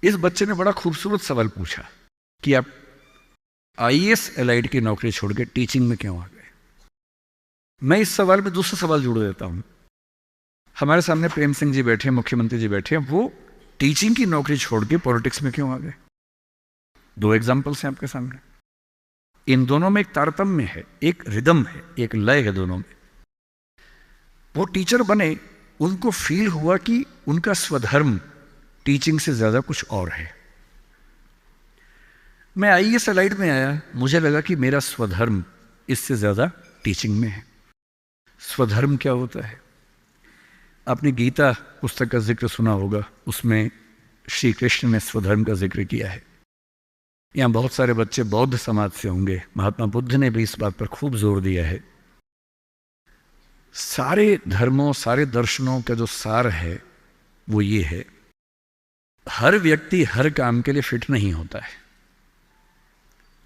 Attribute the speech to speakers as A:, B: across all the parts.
A: इस बच्चे ने बड़ा खूबसूरत सवाल पूछा कि आप आईएएस एलाइड की नौकरी छोड़ के टीचिंग में क्यों आ गए। मैं इस सवाल में दूसरा सवाल जोड़ देता हूं। हमारे सामने प्रेम सिंह जी बैठे हैं, मुख्यमंत्री जी बैठे हैं, वो टीचिंग की नौकरी छोड़ के पॉलिटिक्स में क्यों आ गए। दो एग्जाम्पल्स हैं आपके सामने। इन दोनों में एक तारतम्य है, एक रिदम है, एक लय है दोनों में। वो टीचर बने, उनको फील हुआ कि उनका स्वधर्म टीचिंग से ज्यादा कुछ और है। मैं आईएएस एलाइड में आया, मुझे लगा कि मेरा स्वधर्म इससे ज्यादा टीचिंग में है। स्वधर्म क्या होता है? आपने गीता पुस्तक का जिक्र सुना होगा, उसमें श्री कृष्ण ने स्वधर्म का जिक्र किया है। यहां बहुत सारे बच्चे बौद्ध समाज से होंगे, महात्मा बुद्ध ने भी इस बात पर खूब जोर दिया है। सारे धर्मों, सारे दर्शनों का जो सार है वो ये है, हर व्यक्ति हर काम के लिए फिट नहीं होता है।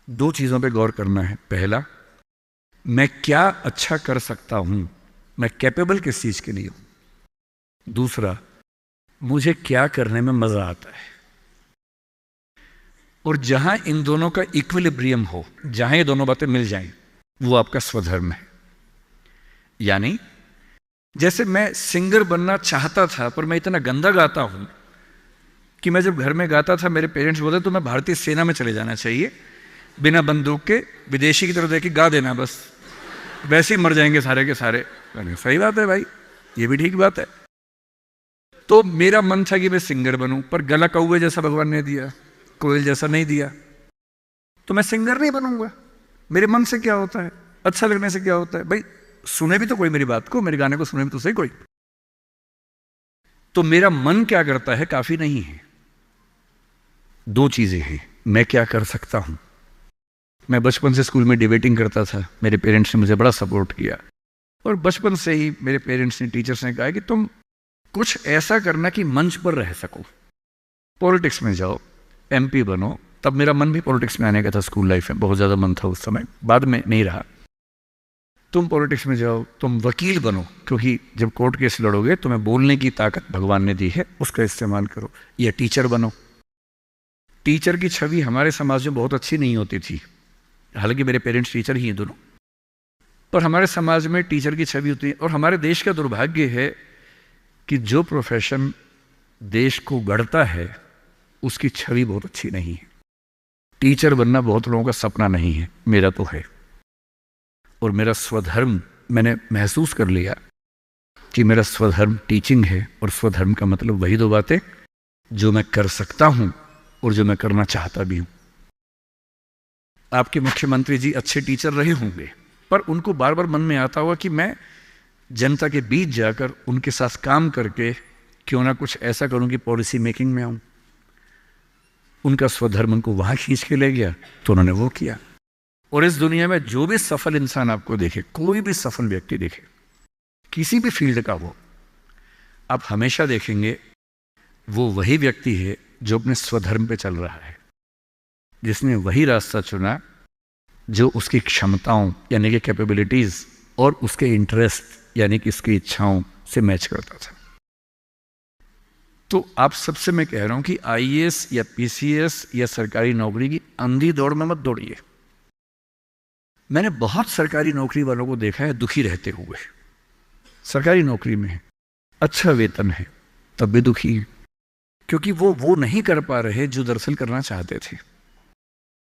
A: दो चीजों पे गौर करना है। पहला, मैं क्या अच्छा कर सकता हूं, मैं कैपेबल किस चीज के लिए हूं। दूसरा, मुझे क्या करने में मजा आता है। और जहां इन दोनों का इक्विलिब्रियम हो, जहां ये दोनों बातें मिल जाएं, वो आपका स्वधर्म है। यानी जैसे मैं सिंगर बनना चाहता था, पर मैं इतना गंदा गाता हूं कि मैं जब घर में गाता था मेरे पेरेंट्स बोले तो मैं भारतीय सेना में चले जाना चाहिए, बिना बंदूक के विदेशी की तरह देख के गा देना, बस वैसे ही मर जाएंगे सारे के सारे। सही बात है भाई, ये भी ठीक बात है। तो मेरा मन था कि मैं सिंगर बनूं, पर गला कौवे जैसा भगवान ने दिया, कोयल जैसा नहीं दिया, तो मैं सिंगर नहीं बनूंगा। मेरे मन से क्या होता है, अच्छा लगने से क्या होता है भाई, सुने भी तो कोई मेरी बात को, मेरे गाने को सुने भी तो सही कोई। तो मेरा मन क्या करता है काफी नहीं है। दो चीजें हैं, मैं क्या कर सकता हूं। मैं बचपन से स्कूल में डिबेटिंग करता था, मेरे पेरेंट्स ने मुझे बड़ा सपोर्ट किया, और बचपन से ही मेरे पेरेंट्स ने, टीचर्स ने कहा कि तुम कुछ ऐसा करना कि मंच पर रह सको, पॉलिटिक्स में जाओ, एमपी बनो। तब मेरा मन भी पॉलिटिक्स में आने का था, स्कूल लाइफ में बहुत ज़्यादा मन था उस समय, बाद में नहीं रहा। तुम पॉलिटिक्स में जाओ, तुम वकील बनो, क्योंकि जब कोर्ट केस लड़ोगे तुम्हें बोलने की ताकत भगवान ने दी है, उसका इस्तेमाल करो। या टीचर बनो। टीचर की छवि हमारे समाज में बहुत अच्छी नहीं होती थी, हालांकि मेरे पेरेंट्स टीचर ही हैं दोनों, पर हमारे समाज में टीचर की छवि होती है। और हमारे देश का दुर्भाग्य है कि जो प्रोफेशन देश को गढ़ता है उसकी छवि बहुत अच्छी नहीं है। टीचर बनना बहुत लोगों का सपना नहीं है, मेरा तो है। और मेरा स्वधर्म, मैंने महसूस कर लिया कि मेरा स्वधर्म टीचिंग है। और स्वधर्म का मतलब वही दो बातें जो मैं कर सकता हूं और जो मैं करना चाहता भी हूं। आपके मुख्यमंत्री जी अच्छे टीचर रहे होंगे, पर उनको बार बार मन में आता होगा कि मैं जनता के बीच जाकर उनके साथ काम करके क्यों ना कुछ ऐसा करूं कि पॉलिसी मेकिंग में आऊं। उनका स्वधर्म उनको वहां खींच के ले गया, तो उन्होंने वो किया। और इस दुनिया में जो भी सफल इंसान आपको देखे, कोई भी सफल व्यक्ति देखे, किसी भी फील्ड का वो, आप हमेशा देखेंगे वो वही व्यक्ति है जो अपने स्वधर्म पे चल रहा है, जिसने वही रास्ता चुना जो उसकी क्षमताओं यानी कि कैपेबिलिटीज और उसके इंटरेस्ट यानी कि उसकी इच्छाओं से मैच करता था। तो आप सबसे मैं कह रहा हूं कि आईएएस या पीसीएस या सरकारी नौकरी की अंधी दौड़ में मत दौड़िए। मैंने बहुत सरकारी नौकरी वालों को देखा है दुखी रहते हुए। सरकारी नौकरी में अच्छा वेतन है तब भी दुखी है, क्योंकि वो नहीं कर पा रहे जो दरअसल करना चाहते थे।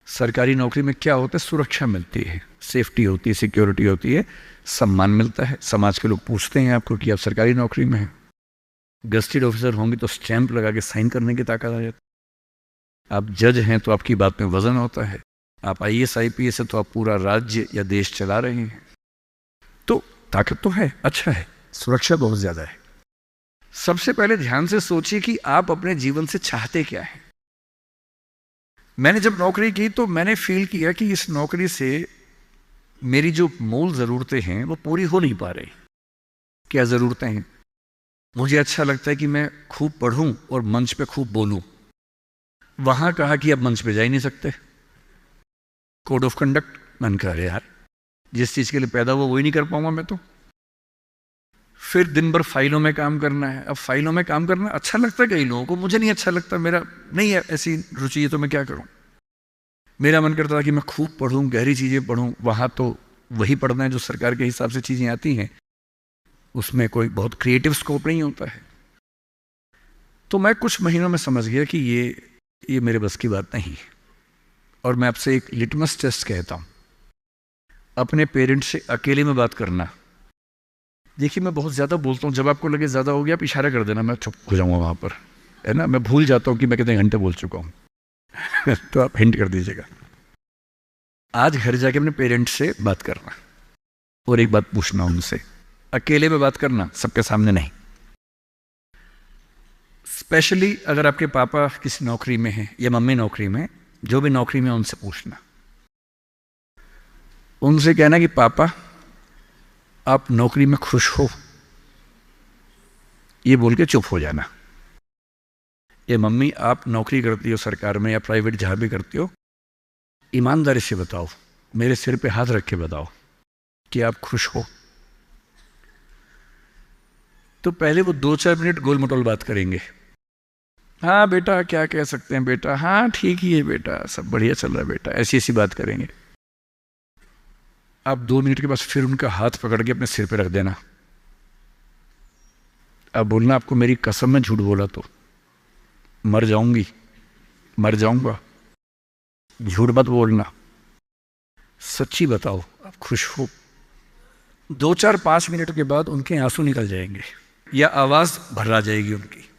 A: सरकारी नौकरी में क्या होता है, सुरक्षा मिलती है, सेफ्टी होती है, सिक्योरिटी होती है, सम्मान मिलता है, समाज के लोग पूछते हैं आपको कि आप सरकारी नौकरी में हैं। गस्टेड ऑफिसर होंगे तो स्टैंप लगा के साइन करने की ताकत आ जाती है। आप जज हैं तो आपकी बात में वजन होता है। आप आईएएस आईपीएस है तो आप पूरा राज्य या देश चला रहे हैं। तो ताकत तो है, अच्छा है, सुरक्षा बहुत ज्यादा है। सबसे पहले ध्यान से सोचिए कि आप अपने जीवन से चाहते क्या है। मैंने जब नौकरी की तो मैंने फील किया कि इस नौकरी से मेरी जो मूल जरूरतें हैं वो पूरी हो नहीं पा रही। क्या जरूरतें हैं? मुझे अच्छा लगता है कि मैं खूब पढ़ूं और मंच पे खूब बोलूं। वहां कहा कि अब मंच पे जा ही नहीं सकते, कोड ऑफ कंडक्ट। मन कह रहे यार, जिस चीज के लिए पैदा हुआ वही नहीं कर पाऊंगा मैं तो। फिर दिन भर फाइलों में काम करना है। अब फाइलों में काम करना अच्छा लगता है कई लोगों को, मुझे नहीं अच्छा लगता, मेरा नहीं है ऐसी रुचि है, तो मैं क्या करूं। मेरा मन करता था कि मैं खूब पढ़ूं, गहरी चीज़ें पढ़ूं। वहाँ तो वही पढ़ना है जो सरकार के हिसाब से चीज़ें आती हैं, उसमें कोई बहुत क्रिएटिव स्कोप नहीं होता है। तो मैं कुछ महीनों में समझ गया कि ये मेरे बस की बात नहीं है। और मैं आपसे एक लिटमस टेस्ट कहता हूँ, अपने पेरेंट्स से अकेले में बात करना। देखिए मैं बहुत ज़्यादा बोलता हूँ, जब आपको लगे ज़्यादा हो गया आप इशारा कर देना, मैं चुप हो जाऊँगा वहाँ पर, है ना। मैं भूल जाता हूँ कि मैं कितने घंटे बोल चुका हूँ तो आप हिंट कर दीजिएगा। आज घर जाके अपने पेरेंट्स से बात करना और एक बात पूछना उनसे, अकेले में बात करना, सबके सामने नहीं। स्पेशली अगर आपके पापा किसी नौकरी में हैं या मम्मी नौकरी में, जो भी नौकरी में, उनसे पूछना। उनसे कहना कि पापा आप नौकरी में खुश हो, ये बोल के चुप हो जाना। ये मम्मी आप नौकरी करती हो सरकार में या प्राइवेट, जहां भी करती हो, ईमानदारी से बताओ, मेरे सिर पे हाथ रख के बताओ कि आप खुश हो। तो पहले वो 2-4 मिनट गोल मटोल बात करेंगे। हाँ बेटा क्या कह सकते हैं बेटा, हाँ ठीक ही है बेटा, सब बढ़िया चल रहा है बेटा, ऐसी ऐसी बात करेंगे। आप 2 मिनट के बाद फिर उनका हाथ पकड़ के अपने सिर पे रख देना। अब बोलना, आपको मेरी कसम में झूठ बोला तो मर जाऊंगी, मर जाऊंगा। झूठ मत बोलना, सच्ची बताओ आप खुश हो। 2-4-5 मिनट के बाद उनके आंसू निकल जाएंगे या आवाज भर आ जाएगी उनकी।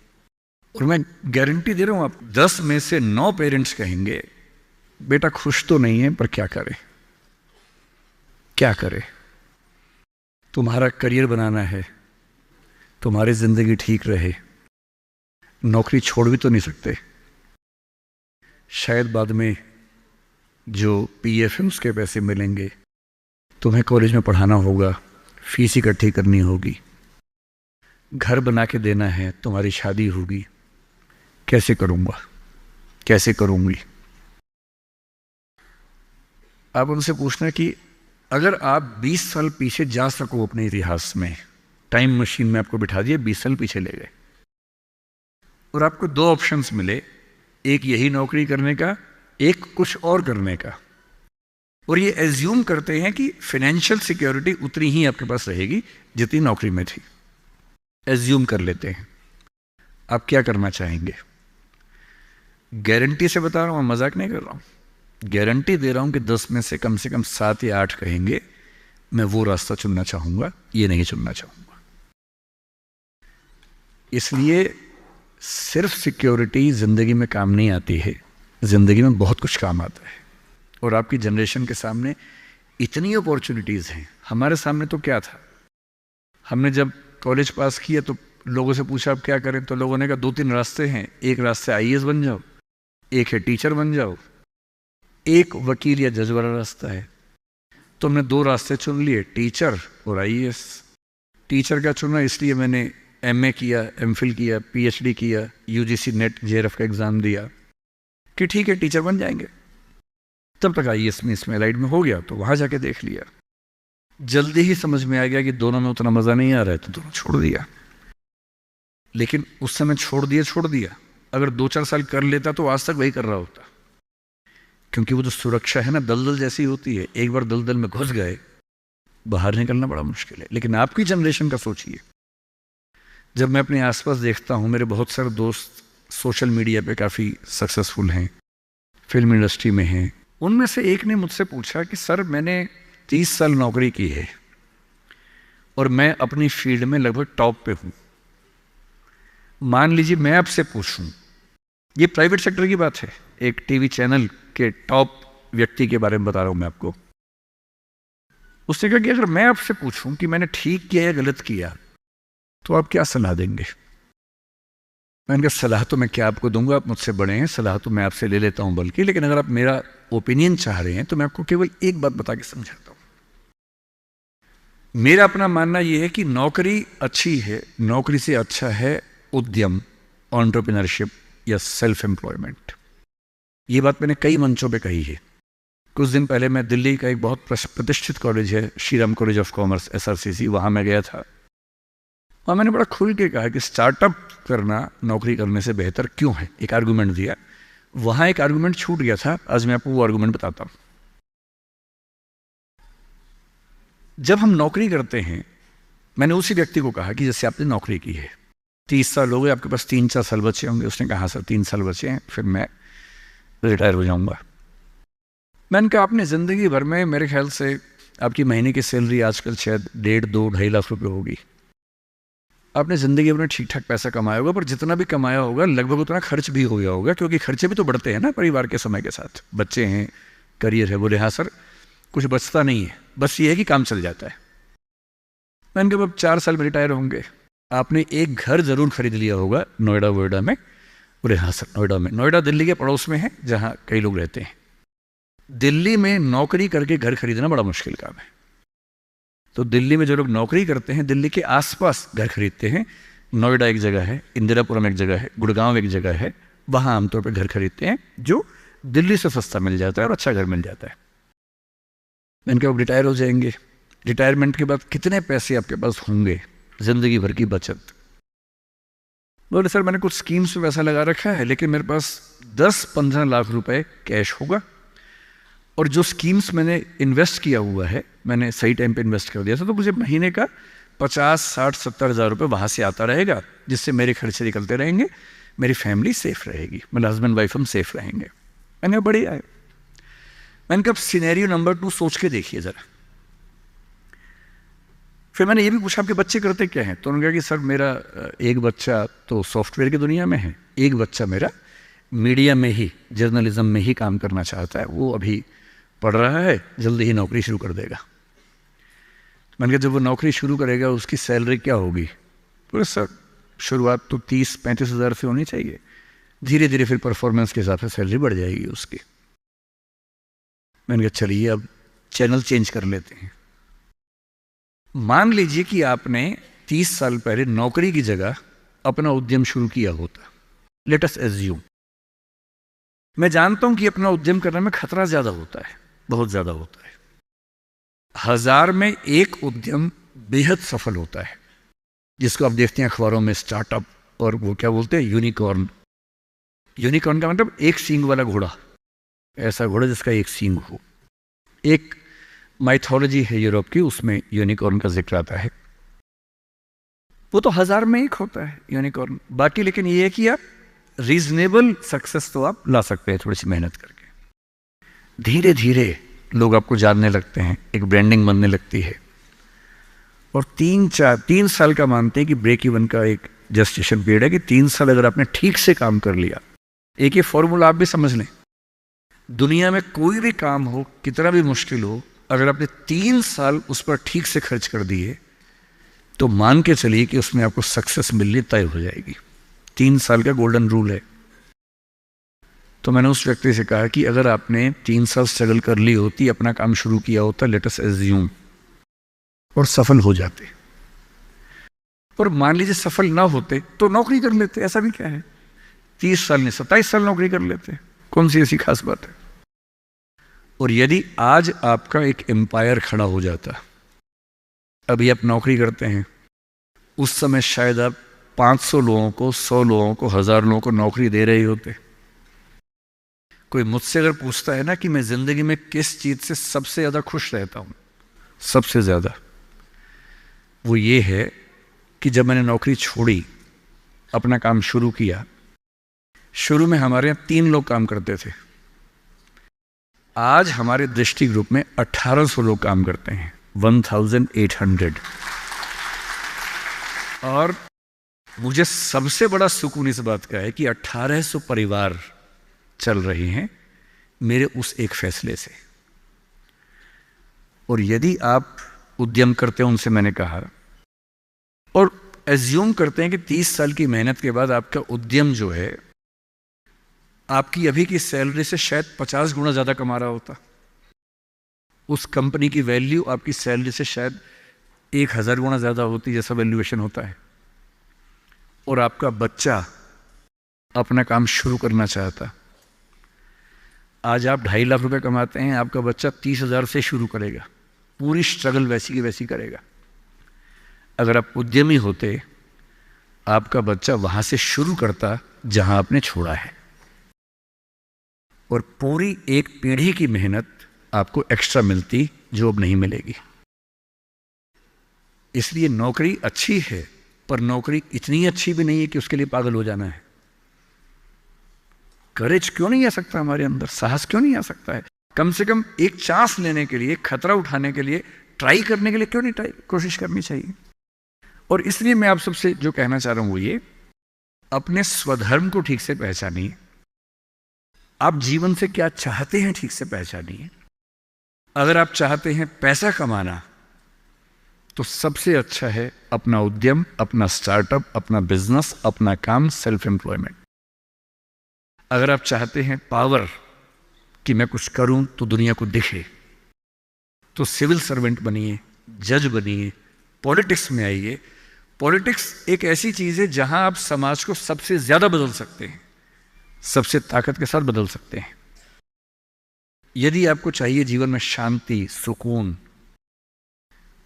A: और मैं गारंटी दे रहा हूं, आप 10 में से 9 पेरेंट्स कहेंगे बेटा खुश तो नहीं है, पर क्या करें, क्या करें। तुम्हारा करियर बनाना है, तुम्हारी जिंदगी ठीक रहे, नौकरी छोड़ भी तो नहीं सकते। शायद बाद में जो पीएफ है उसके पैसे मिलेंगे, तुम्हें कॉलेज में पढ़ाना होगा, फीस इकट्ठी करनी होगी, घर बना के देना है, तुम्हारी शादी होगी, कैसे करूंगा, कैसे करूंगी। आप उनसे पूछना कि अगर आप 20 साल पीछे जा सको अपने इतिहास में, टाइम मशीन में आपको बिठा दिए, 20 साल पीछे ले गए और आपको 2 ऑप्शंस मिले, एक यही नौकरी करने का, एक कुछ और करने का, और ये एज्यूम करते हैं कि फाइनेंशियल सिक्योरिटी उतनी ही आपके पास रहेगी जितनी नौकरी में थी, एज्यूम कर लेते हैं। आप क्या करना चाहेंगे? गारंटी से बता रहा हूं, मजाक नहीं कर रहा हूं, गारंटी दे रहा हूं कि 10 में से कम 7 या 8 कहेंगे मैं वो रास्ता चुनना चाहूंगा, ये नहीं चुनना चाहूंगा। इसलिए सिर्फ सिक्योरिटी जिंदगी में काम नहीं आती है, जिंदगी में बहुत कुछ काम आता है। और आपकी जनरेशन के सामने इतनी अपॉर्चुनिटीज हैं। हमारे सामने तो क्या था, हमने जब कॉलेज पास किया तो लोगों से पूछा आप क्या करें, तो लोगों ने कहा 2-3 रास्ते हैं, एक रास्ते आईएएस बन जाओ, एक है टीचर बन जाओ, एक वकील या जज वाला रास्ता है। तो हमने 2 रास्ते चुन लिए, टीचर और आईएएस। टीचर का चुना इसलिए मैंने एमए किया, एमफिल किया, पीएचडी किया, यूजीसी नेट जेआरएफ का एग्जाम दिया कि ठीक है टीचर बन जाएंगे। तब तक आईएएस में इसमें लाइट में हो गया, तो वहां जाके देख लिया। जल्दी ही समझ में आ गया कि दोनों में उतना मजा नहीं आ रहा है, तो दोनों छोड़ दिया। लेकिन उस समय छोड़ दिया। अगर 2-4 साल कर लेता तो आज तक वही कर रहा होता, क्योंकि वो जो सुरक्षा है ना, दलदल जैसी होती है, एक बार दलदल में घुस गए, बाहर निकलना बड़ा मुश्किल है। लेकिन आपकी जनरेशन का सोचिए, जब मैं अपने आसपास देखता हूं, मेरे बहुत सारे दोस्त सोशल मीडिया पे काफ़ी सक्सेसफुल हैं, फिल्म इंडस्ट्री में हैं। उनमें से एक ने मुझसे पूछा कि सर मैंने 30 साल नौकरी की है और मैं अपनी फील्ड में लगभग टॉप पे हूं। मान लीजिए मैं आपसे पूछूं, ये प्राइवेट सेक्टर की बात है, एक टीवी चैनल के टॉप व्यक्ति के बारे में बता रहा हूं मैं आपको। उसने कहा कि अगर मैं आपसे पूछूं कि मैंने ठीक किया या गलत किया, तो आप क्या सलाह देंगे? मैंने कहा सलाह तो मैं क्या आपको दूंगा, आप मुझसे बड़े हैं, सलाह तो मैं आपसे ले लेता हूं बल्कि, लेकिन अगर आप मेरा ओपिनियन चाह रहे हैं तो मैं आपको केवल एक बात बता के समझाता हूं। मेरा अपना मानना यह है कि नौकरी अच्छी है, नौकरी से अच्छा है उद्यम, एंटरप्रेन्योरशिप या सेल्फ एम्प्लॉयमेंट। ये बात मैंने कई मंचों पे कही है। कुछ दिन पहले मैं दिल्ली का एक बहुत प्रतिष्ठित कॉलेज है, Shriram college of commerce, SRCC, वहां मैं गया था। और मैंने बड़ा खुल के कहा कि स्टार्टअप करना नौकरी करने से बेहतर क्यों है, एक आर्गूमेंट दिया। वहाँ एक आर्गूमेंट छूट गया था, आज मैं आपको वो आर्गूमेंट बताता हूँ। जब हम नौकरी करते हैं, मैंने उसी व्यक्ति को कहा कि जैसे आपने नौकरी की है, 30 साल हो गए, आपके पास 3-4 साल बचे होंगे। उसने कहा सर 3 साल बचे हैं, फिर मैं रिटायर हो जाऊंगा। मैंने कहा आपने ज़िंदगी भर में, मेरे ख्याल से आपकी महीने की सैलरी आजकल शायद 1.5-2-2.5 लाख रुपए होगी। आपने ज़िंदगी भर में ठीक ठाक पैसा कमाया होगा, पर जितना भी कमाया होगा लगभग उतना खर्च भी हो गया होगा, क्योंकि खर्चे भी तो बढ़ते हैं ना परिवार के समय के साथ। बच्चे हैं, करियर है। बोले हाँ सर, कुछ बचता नहीं है, बस ये है कि काम चल जाता है। मैंने कहा अब 4 साल में रिटायर होंगे, आपने एक घर ज़रूर खरीद लिया होगा नोएडा वोएडा में। बोले हाँ सर, नोएडा में। नोएडा दिल्ली के पड़ोस में है, जहाँ कई लोग रहते हैं। दिल्ली में नौकरी करके घर खरीदना बड़ा मुश्किल काम है। तो दिल्ली में जो लोग नौकरी करते हैं, दिल्ली के आसपास घर खरीदते हैं। नोएडा एक जगह है, इंदिरापुरम एक जगह है, गुड़गांव एक जगह है, वहाँ आमतौर पर घर खरीदते हैं, जो दिल्ली से सस्ता मिल जाता है और अच्छा घर मिल जाता है। मैंने कहा अब रिटायर हो जाएंगे, रिटायरमेंट के बाद कितने पैसे आपके पास होंगे, ज़िंदगी भर की बचत? बोले सर मैंने कुछ स्कीम्स में पैसा लगा रखा है, लेकिन मेरे पास 10-15 लाख रुपए कैश होगा, और जो स्कीम्स मैंने इन्वेस्ट किया हुआ है, मैंने सही टाइम पे इन्वेस्ट कर दिया था, तो मुझे महीने का 50-60-70 हज़ार रुपये वहाँ से आता रहेगा, जिससे मेरे खर्चे निकलते रहेंगे, मेरी फैमिली सेफ रहेगी, मतलब हस्बैंड वाइफ हम सेफ रहेंगे। मैंने बढ़िया है। मैंने कहा सिनेरियो नंबर 2 सोच के देखिए ज़रा। फिर मैंने ये भी पूछा आपके बच्चे करते क्या हैं? तो उन्होंने कहा कि सर मेरा एक बच्चा तो सॉफ्टवेयर की दुनिया में है, एक बच्चा मेरा मीडिया में ही, जर्नलिज्म में ही काम करना चाहता है, वो अभी पढ़ रहा है, जल्दी ही नौकरी शुरू कर देगा। मैंने कहा जब वो नौकरी शुरू करेगा उसकी सैलरी क्या होगी? बोले सर शुरुआत तो 30-35 हज़ार से होनी चाहिए, धीरे धीरे फिर परफॉर्मेंस के हिसाब से सैलरी बढ़ जाएगी उसकी। मैंने कहा चलिए अब चैनल चेंज कर लेते हैं। मान लीजिए कि आपने 30 साल पहले नौकरी की जगह अपना उद्यम शुरू किया होता। लेट अस एज्यूम, मैं जानता हूं कि अपना उद्यम करने में खतरा ज्यादा होता है, बहुत ज्यादा होता है। 1000 में एक उद्यम बेहद सफल होता है, जिसको आप देखते हैं अखबारों में, स्टार्टअप, और वो क्या बोलते हैं, यूनिकॉर्न। यूनिकॉर्न का मतलब एक सींग वाला घोड़ा, ऐसा घोड़ा जिसका एक सींग हो। एक माइथोलॉजी है यूरोप की, उसमें यूनिकॉर्न का जिक्र आता है। वो तो 1000 में एक होता है यूनिकॉर्न। बाकी लेकिन ये है कि आप रीजनेबल सक्सेस तो आप ला सकते हैं थोड़ी सी मेहनत करके। धीरे धीरे लोग आपको जानने लगते हैं, एक ब्रांडिंग बनने लगती है, और 3 साल का मानते हैं कि ब्रेक इवन का एक जस्टिफिकेशन पीरियड है, कि 3 साल अगर आपने ठीक से काम कर लिया। एक ये फॉर्मूला आप भी समझ लें, दुनिया में कोई भी काम हो, कितना भी मुश्किल हो, अगर आपने 3 साल उस पर ठीक से खर्च कर दिए तो मान के चलिए कि उसमें आपको सक्सेस मिलनी तय हो जाएगी। 3 साल का गोल्डन रूल है। तो मैंने उस व्यक्ति से कहा कि अगर आपने 3 साल स्ट्रगल कर ली होती, अपना काम शुरू किया होता, लेट अस एज्यूम, और सफल हो जाते, और मान लीजिए सफल ना होते तो नौकरी कर लेते, ऐसा भी क्या है, 30 साल नहीं 27 साल नौकरी कर लेते, कौन सी ऐसी खास बात है। और यदि आज आपका एक एम्पायर खड़ा हो जाता, अभी आप नौकरी करते हैं, उस समय शायद आप 500 लोगों को, 100 लोगों को, 1000 लोगों को नौकरी दे रहे होते। कोई मुझसे अगर पूछता है ना कि मैं जिंदगी में किस चीज से सबसे ज्यादा खुश रहता हूं, सबसे ज्यादा, वो ये है कि जब मैंने नौकरी छोड़ी, अपना काम शुरू किया। शुरू में हमारे यहाँ 3 लोग काम करते थे, आज हमारे दृष्टि ग्रुप में 1800 लोग काम करते हैं, 1800। और मुझे सबसे बड़ा सुकून इस बात का है कि 1800 परिवार चल रहे हैं मेरे उस एक फैसले से। और यदि आप उद्यम करते हो, उनसे मैंने कहा, और एज्यूम करते हैं कि 30 साल की मेहनत के बाद आपका उद्यम जो है आपकी अभी की सैलरी से शायद 50 गुना ज्यादा कमा रहा होता, उस कंपनी की वैल्यू आपकी सैलरी से शायद 1000 गुना ज्यादा होती, जैसा वैल्यूएशन होता है, और आपका बच्चा अपना काम शुरू करना चाहता। आज आप 2.5 लाख रुपए कमाते हैं, आपका बच्चा 30,000 से शुरू करेगा, पूरी स्ट्रगल वैसी की वैसी करेगा। अगर आप उद्यमी होते आपका बच्चा वहां से शुरू करता जहां आपने छोड़ा है, और पूरी एक पीढ़ी की मेहनत आपको एक्स्ट्रा मिलती जो अब नहीं मिलेगी। इसलिए नौकरी अच्छी है, पर नौकरी इतनी अच्छी भी नहीं है कि उसके लिए पागल हो जाना है। करेज क्यों नहीं आ सकता हमारे अंदर, साहस क्यों नहीं आ सकता है? कम से कम एक चांस लेने के लिए, खतरा उठाने के लिए, ट्राई करने के लिए क्यों नहीं कोशिश करनी चाहिए? और इसलिए मैं आप सबसे जो कहना चाह रहा हूं वो ये, अपने स्वधर्म को ठीक से पहचानिए। आप जीवन से क्या चाहते हैं ठीक से पहचानिए। अगर आप चाहते हैं पैसा कमाना, तो सबसे अच्छा है अपना उद्यम, अपना स्टार्टअप, अपना बिजनेस, अपना काम, सेल्फ एम्प्लॉयमेंट। अगर आप चाहते हैं पावर, कि मैं कुछ करूं तो दुनिया को दिखे, तो सिविल सर्वेंट बनिए, जज बनिए, पॉलिटिक्स में आइए। पॉलिटिक्स एक ऐसी चीज है जहां आप समाज को सबसे ज्यादा बदल सकते हैं, सबसे ताकत के साथ बदल सकते हैं। यदि आपको चाहिए जीवन में शांति, सुकून,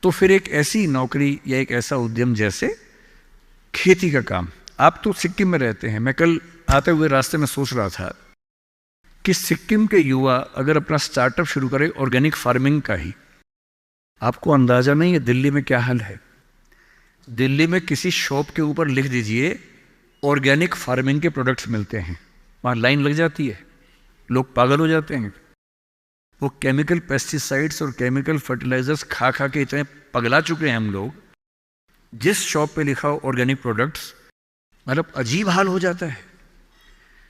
A: तो फिर एक ऐसी नौकरी या एक ऐसा उद्यम जैसे खेती का काम। आप तो सिक्किम में रहते हैं, मैं कल आते हुए रास्ते में सोच रहा था कि सिक्किम के युवा अगर अपना स्टार्टअप शुरू करें ऑर्गेनिक फार्मिंग का ही, आपको अंदाजा नहीं है दिल्ली में क्या हाल है। दिल्ली में किसी शॉप के ऊपर लिख दीजिए ऑर्गेनिक फार्मिंग के प्रोडक्ट्स मिलते हैं, वहां लाइन लग जाती है, लोग पागल हो जाते हैं। वो केमिकल पेस्टिसाइड्स और केमिकल फर्टिलाइजर्स खा खा के इतने पगला चुके हैं हम लोग, जिस शॉप पे लिखा हो ऑर्गेनिक प्रोडक्ट्स, मतलब अजीब हाल हो जाता है।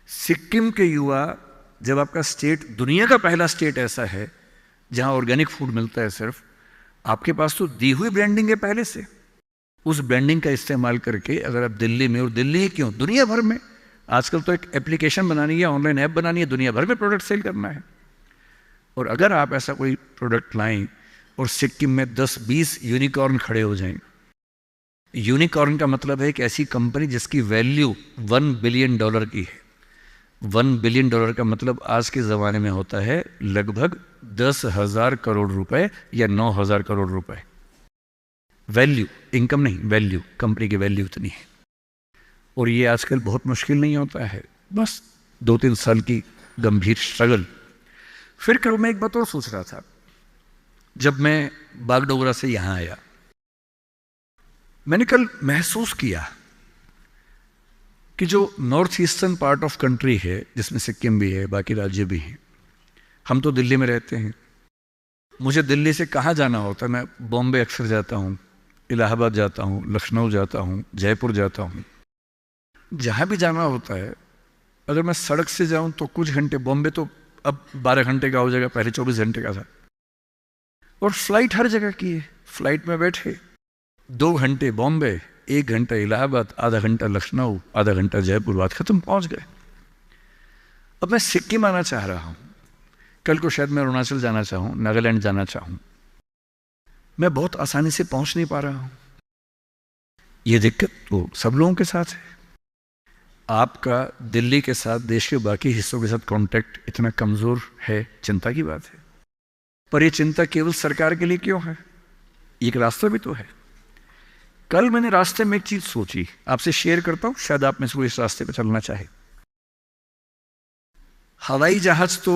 A: सिक्किम के युवा, जब आपका स्टेट दुनिया का पहला स्टेट ऐसा है जहां ऑर्गेनिक फूड मिलता है सिर्फ, आपके पास तो दी हुई ब्रांडिंग है पहले से, उस ब्रांडिंग का इस्तेमाल करके अगर आप दिल्ली में, और दिल्ली ही क्यों, दुनिया भर में, आजकल तो एक एप्लीकेशन बनानी है, ऑनलाइन ऐप बनानी है, दुनिया भर में प्रोडक्ट सेल करना है। और अगर आप ऐसा कोई प्रोडक्ट लाएं और सिक्किम में 10-20 यूनिकॉर्न खड़े हो जाएं, यूनिकॉर्न का मतलब है एक ऐसी कंपनी जिसकी वैल्यू $1 बिलियन की है। $1 बिलियन का मतलब आज के ज़माने में होता है लगभग 10,000 करोड़ रुपए या 9,000 करोड़ रुपए। वैल्यू, इनकम नहीं, वैल्यू, कंपनी की वैल्यू इतनी है। और ये आजकल बहुत मुश्किल नहीं होता है, बस 2-3 साल की गंभीर स्ट्रगल। फिर कल मैं एक बात और सोच रहा था, जब मैं बागडोगरा से यहां आया, मैंने कल महसूस किया कि जो north eastern part of country है, जिसमें सिक्किम भी है, बाकी राज्य भी हैं, हम तो दिल्ली में रहते हैं। मुझे दिल्ली से कहाँ जाना होता है, मैं बॉम्बे अक्सर जाता हूँ, इलाहाबाद जाता हूँ, लखनऊ जाता हूँ, जयपुर जाता हूँ। जहाँ भी जाना होता है, अगर मैं सड़क से जाऊँ तो कुछ घंटे, बॉम्बे तो अब 12 घंटे का हो जाएगा, पहले 24 घंटे का था। और फ्लाइट हर जगह की है, फ्लाइट में बैठे 2 घंटे बॉम्बे, 1 घंटा इलाहाबाद, आधा घंटा लखनऊ, आधा घंटा जयपुर, बात खत्म, पहुंच गए। अब मैं सिक्किम आना चाह रहा हूं, कल को शायद मैं अरुणाचल जाना चाहूं, नागालैंड जाना चाहूं, मैं बहुत आसानी से पहुंच नहीं पा रहा हूं। ये दिक्कत तो सब लोगों के साथ है। आपका दिल्ली के साथ, देश के बाकी हिस्सों के साथ कांटेक्ट इतना कमजोर है, चिंता की बात है। पर यह चिंता केवल सरकार के लिए क्यों है? एक रास्ता भी तो है। कल मैंने रास्ते में एक चीज सोची, आपसे शेयर करता हूं, शायद आप में से कोई इस रास्ते पर चलना चाहे। हवाई जहाज तो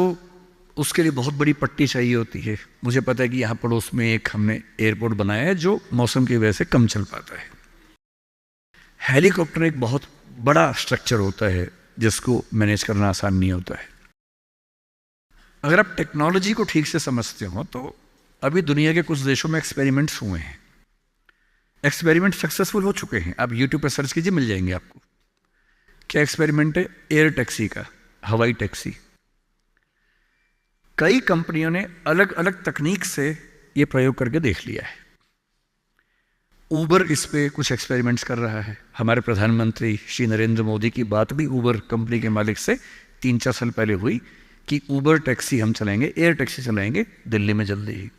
A: उसके लिए बहुत बड़ी पट्टी चाहिए होती है। मुझे पता है कि यहां पड़ोस में एक हमने एयरपोर्ट बनाया है जो मौसम की वजह से कम चल पाता है। हेलीकॉप्टर एक बहुत बड़ा स्ट्रक्चर होता है जिसको मैनेज करना आसान नहीं होता है। अगर आप टेक्नोलॉजी को ठीक से समझते हो तो अभी दुनिया के कुछ देशों में एक्सपेरिमेंट्स हुए हैं, एक्सपेरिमेंट सक्सेसफुल हो चुके हैं। आप यूट्यूब पर सर्च कीजिए, मिल जाएंगे आपको। क्या एक्सपेरिमेंट है? एयर टैक्सी का, हवाई टैक्सी। कई कंपनियों ने अलग अलग तकनीक से यह प्रयोग करके देख लिया है। उबर इस पे कुछ एक्सपेरिमेंट्स कर रहा है। हमारे प्रधानमंत्री श्री नरेंद्र मोदी की बात भी उबर कंपनी के मालिक से 3-4 साल पहले हुई कि उबर टैक्सी हम चलाएंगे, एयर टैक्सी चलाएंगे दिल्ली में जल्दी ही।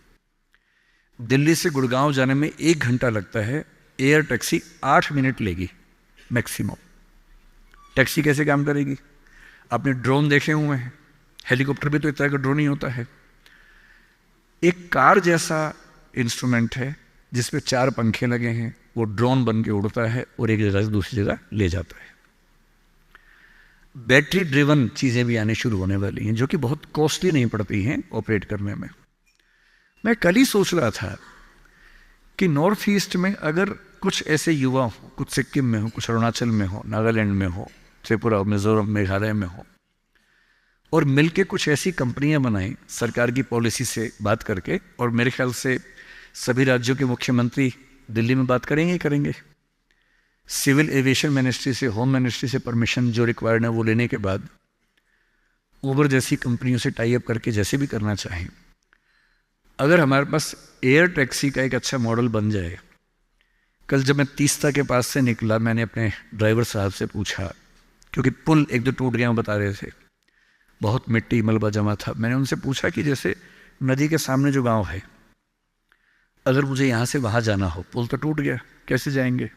A: दिल्ली से गुड़गांव जाने में 1 घंटा लगता है, एयर टैक्सी 8 मिनट लेगी मैक्सिमम। टैक्सी कैसे काम करेगी? आपने ड्रोन देखे हुए हैं, हेलीकॉप्टर भी तो इस तरह का ड्रोन ही होता है। एक कार जैसा इंस्ट्रूमेंट है जिस पे 4 पंखे लगे हैं, वो ड्रोन बन के उड़ता है और एक जगह से दूसरी जगह ले जाता है। बैटरी ड्रिवन चीज़ें भी आने शुरू होने वाली हैं, जो कि बहुत कॉस्टली नहीं पड़ती हैं ऑपरेट करने में। मैं कल ही सोच रहा था कि नॉर्थ ईस्ट में अगर कुछ ऐसे युवा हो, कुछ सिक्किम में हो, कुछ अरुणाचल में हो, नागालैंड में हो, त्रिपुरा, मिजोरम, मेघालय में हो, और मिलके कुछ ऐसी कंपनियां बनाएं सरकार की पॉलिसी से बात करके, और मेरे ख्याल से सभी राज्यों के मुख्यमंत्री दिल्ली में बात करेंगे ही करेंगे। सिविल एविएशन मिनिस्ट्री से, होम मिनिस्ट्री से परमिशन जो रिक्वायर्ड है वो लेने के बाद ऊबर जैसी कंपनियों से टाई अप करके जैसे भी करना चाहें, अगर हमारे पास एयर टैक्सी का एक अच्छा मॉडल बन जाए। कल जब मैं तीस्ता के पास से निकला, मैंने अपने ड्राइवर साहब से पूछा, क्योंकि पुल एक दो टूट गया बता रहे थे, बहुत मिट्टी मलबा जमा था। मैंने उनसे पूछा कि जैसे नदी के सामने जो गांव है, अगर मुझे यहाँ से वहाँ जाना हो, पुल तो टूट गया, कैसे जाएंगे?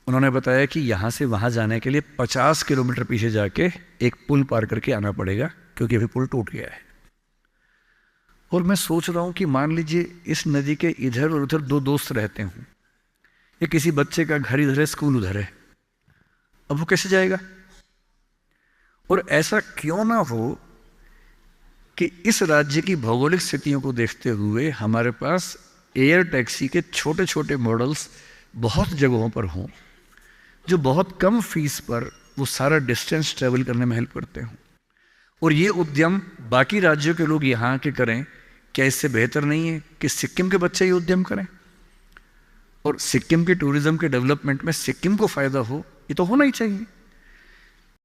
A: उन्होंने बताया कि यहाँ से वहाँ जाने के लिए 50 किलोमीटर पीछे जाके एक पुल पार करके आना पड़ेगा, क्योंकि अभी पुल टूट गया है। और मैं सोच रहा हूँ कि मान लीजिए इस नदी के इधर और उधर 2 दोस्त रहते हों, या किसी बच्चे का घर इधर है, स्कूल उधर है, अब वो कैसे जाएगा? और ऐसा क्यों ना हो कि इस राज्य की भौगोलिक स्थितियों को देखते हुए हमारे पास एयर टैक्सी के छोटे छोटे मॉडल्स बहुत जगहों पर हों, जो बहुत कम फीस पर वो सारा डिस्टेंस ट्रेवल करने में हेल्प करते हों। और ये उद्यम बाकी राज्यों के लोग यहाँ के करें, क्या इससे बेहतर नहीं है कि सिक्किम के बच्चे ये उद्यम करें? और सिक्किम के टूरिज्म के डेवलपमेंट में सिक्किम को फ़ायदा हो, ये तो होना ही चाहिए।